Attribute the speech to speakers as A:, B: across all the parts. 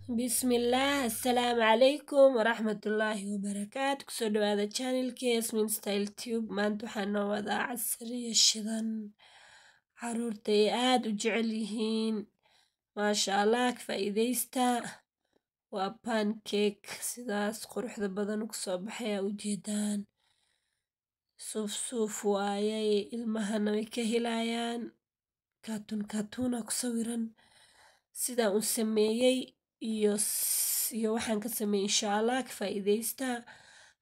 A: بسم الله السلام عليكم ورحمة الله وبركاته كسو هذا channel ياسمين ستايل تيوب maanta waxaan noo wadaa casriyo shidan caruurtay aad u jecel yihiin maasha Allah ka faa'iideysta waa pancake sidaas quruxda badan u soo baxay u jeedaan suuf waayay ilmahana way ka helayaan kaatun ku sawiran sidaan u sameeyay iyo waxaan ka sameeyay insha Allah ka faa'iideysta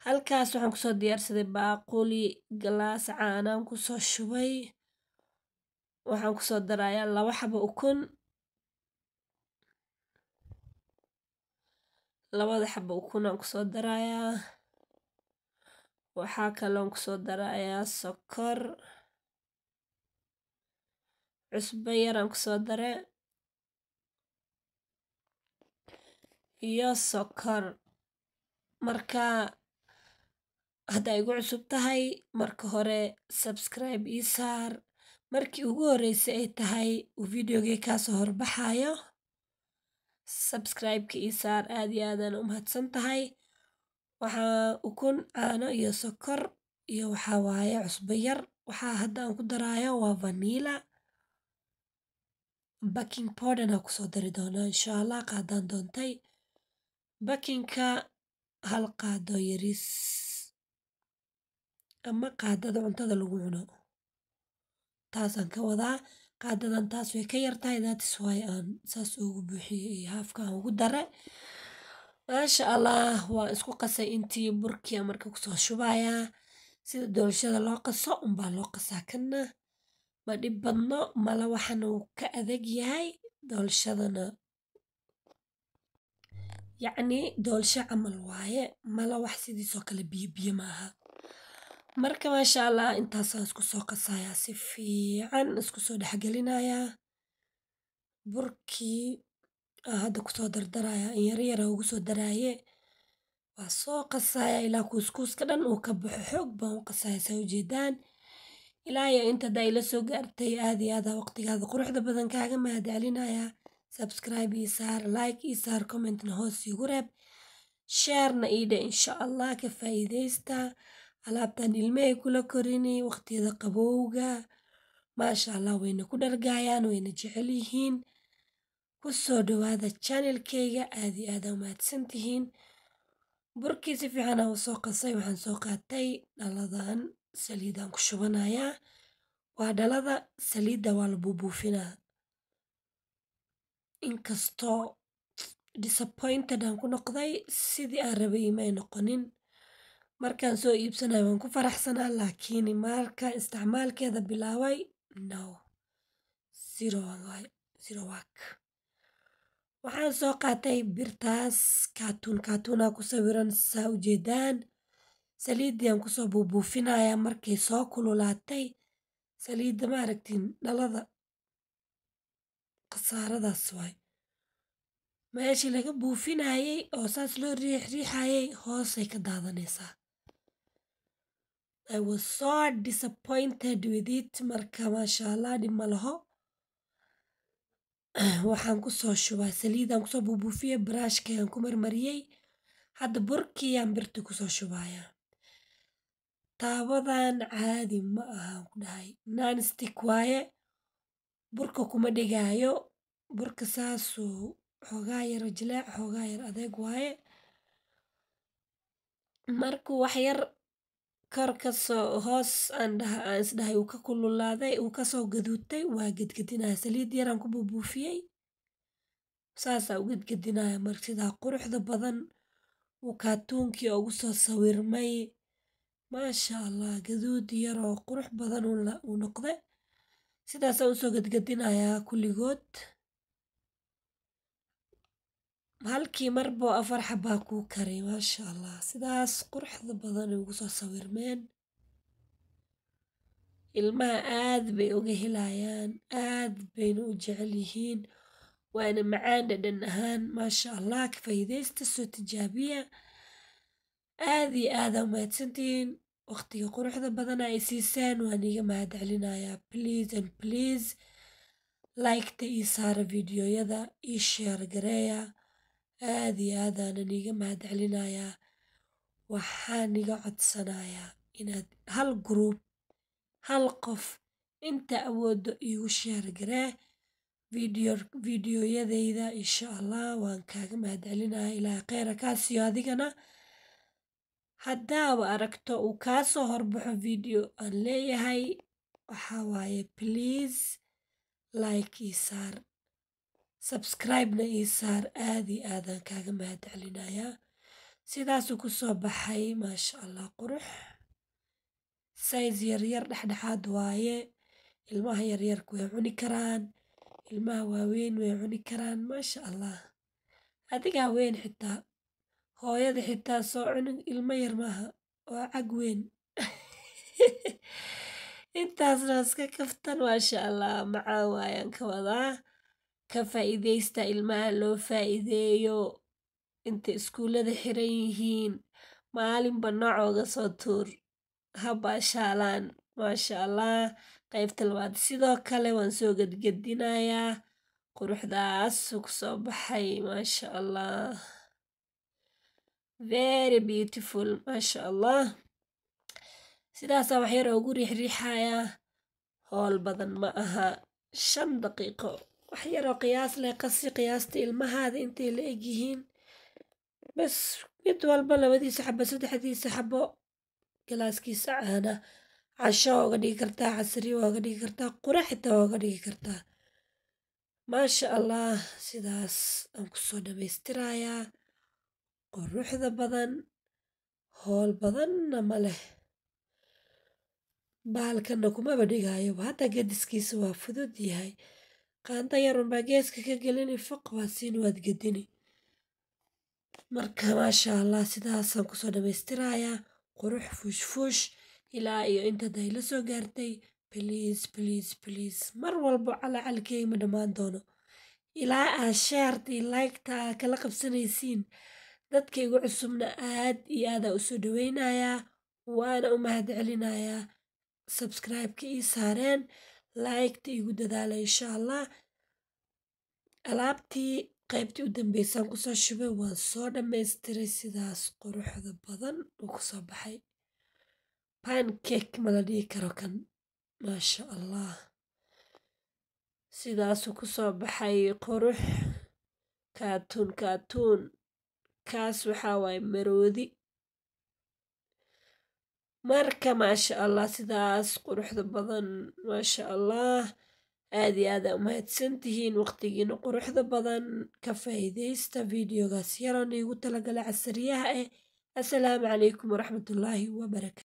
A: halkaas waxaan ku soo diyaarsaday baaquli galaas caanaan ku soo shubay waxaan ku soo darayaa 2 xabo ukun 2 xabo ukun aan ku soo darayaa waxa kale oo ku soo darayaa sokor cusbo yar aan ku soo daray iyo sokor marka hadda igu cusub tahay marka hore subscribe ii saar markii ugu horeysay ay tahay videoga ka soo horbaxayo subscribe-ka ii saar aad iyo aad u mahadsan tahay waxa ukun caano iyo sokor iyo waxa waaye cusbo yar waxa hadda aan ku darayo waa vanilla baking powder aan ku soo dari doonaa insha Allah qaadaan doontay bakinka hal qaado yaris ama qaadada cuntada lagu cuno taasaan ka wadaa qaadadan taas way ka yartahay that is why aan saas ugu buuxiyay halfka ugu daray maasha Allah waa isku qasay intii burkii marka ku soo shubaya sida doolshada loo qaso baa loo qasaa kana ma dhib badno mala waxaan uu ka adag yahay doolshadana yacni doolsho camal waaye mala wax sidiisoo kale biyo maaha marka maasha Allah intaas isku soo qasaya si fiican isku soo dhaxgelinaya burkii hadda ku soo dardaraya in yar ugu soo daraaye waa soo qasaya ilaa kuuska dhan uu ka baxo xoog baan u qasaya soo jeedaan ilaa iyo inta day la soo gaartay aad iyo aad waqtigaada quruxda badan kaaga mahadcelinaya subscribe ii saar like ii saar comment na hoos igu reeb share na ida insha Allah ka faa'iideysta alaabtan ilmahay kula korini waqtiyada qabowga maasha Allah wayna ku dhargaayaan wayna jecel yihiin ku soo dhawaada channelkayga aad iyo aad u mahadsantihiin burkii si fiican aan soo qasay waxaan soo qaatay dhaladan saliidaan ku shubanayaa waa dhalada saliidda waa la buufinaa inkastoo disappointed aan ku noqday sidii aan rabay ma noqonin markaan soo iibsanay waan ku faraxsanaa laakiin marka isticmaalkeeda bilaaway no zero work waxaan soo qaatay birtaas kaatuna ku sawiran saa u jeedaan saliiddii aan ku soo buufinayaa markay soo kululaatay saliidda ma aragtiin dhalada qasaaradaas waay meeshii laga buufinayay oo saas loo riixayay hoosay ka daadanaysaa I was so disappointed with it marka maasha Allah dhib ma laho waxaan ku soo shubaa saliidaan ku soo buufiyay brushkayaan ku marmariyay hadda burkii aan birta ku soo shubayaa taabadan caadi ma aha ku dhahay non stick waaye burka kuma dhigaayo burka saasuu xoogaa yar jilaac xoogaa yar adeeg waaye markuu wax yar kor ka soo hoos aan isdhahay uu ka kululaaday uu ka soo gaduutay waa gedgedinaya saliid yaraan ku buufiyey saasaa u gedgedinaya marka sidaa quruxda badan uu kaatuunkii ugu soo sawirmay maasha Allah gaduud yar oo qurux badan uu noqday sidaasaa u soo gedgedinayaa kulligood halkii marbo 4 xabaa ku karay maasha Allah sidaas quruxda badan ugu soo sawirmeen ilmaha aad bay uga helayaan aad bayna u jecel yihiin waana macaan dhadhan ahaan maasha Allah ka faa'iideysta soo tijaabiya aad iyo aad u mahadsantihiin waqtiga quruxda badan ay siisaan waan iga mahadcelinayaa please like ii saara videoyada ii share gareeya aad iyo aad aanan iiga mahadcelinayaa. Waxaan iga codsanayaa inaad hal group hal qof inta awoodo iigu sheer garee fiidiyoyadayda insha allah waan kaaga mahadcelinayaa. ilaahay kheyra kaa siiyo adigana. haddaaba aragto uu kaa soo horbaxo video aan leeyahay waxaa waaye please like ii saar subscribe-na ii saar. aad iyo aadaan kaaga mahadcelinayaa. sidaasuu ku soo baxay maasha allah qurux size yaryar dhexdhexaad waaye. ilmaha yaryarku way cuni karaan, ilmaha waaweyn way cuni karaan maasha allah. adigaa weyn xitaa hooyada xitaa soo cunin ilmo yar maaha waa cag weyn. intaasna iska kaftan maasha allah macaan waayaan ka wadaa. ka faa'iidaysta ilmaha loo faa'iideeyo inta iskuullada xiran yihiin maalinba noocooga soo tuur habaashaalaan maasha allah. qaybta labaad sidoo kale waan soo gadgadinayaa. quruxdaasuu ku soo baxay maasha allah very beautiful maasha allah. sidaasaa wax yar ugu riixriixayaa. howl badan ma aha 5 daqiiqo wax yaroo qiyaas leh qasi qiyaasta ilmahaada intay la egyihiin bas mid walba 2 xabo 3 xabo galaaskiisa caana casho uga dhigi kartaa, casriyo uga dhigi kartaa, quraac xitaa uga dhigi kartaa maasha allah. sidaas aan kusoo dhammaystirayaa. quruxda badan howl badanna ma leh. bahalkana kumaba dhigaayo hadda gediskiisa waa fudud yahay. qaando yarunbaa geeska ka gelini foq waa siin waad gedini. marka maasha allah sidaasaan kusoo dhammaystirayaa. qurux fuush ilaa iyo inta day la soo gaartay please mar walbo calacalkeyga ma dhammaan doono ilaa aa sheerta iyo liketa aa kala qabsanaysiin. dadka igu cusubna aad iyo aadaa usoo dhaweynayaa waana u mahadcelinayaa. subscribe-ka ii saareen liketa igu dadaala insha allah. alaabtii qaybtii u dambeysaan kusoo shubay waan soo dhammaystiray. sidaas quruxda badan uu kusoo baxay. pancake ma la dhihi karo kan maasha allah. sidaasuu kusoo baxay qurux kaatuun kaas waxaa waaye maroodi. marka maasha allah sidaas quruxda badan maasha allah. aad iyo aad aa umahadsantihiin waqtigiina quruxda badan. ka faa'iidaysta videogaas yaroon iigu talagala casariyaha assalaamu calaykum waraxmatullaahi wabarakaatu.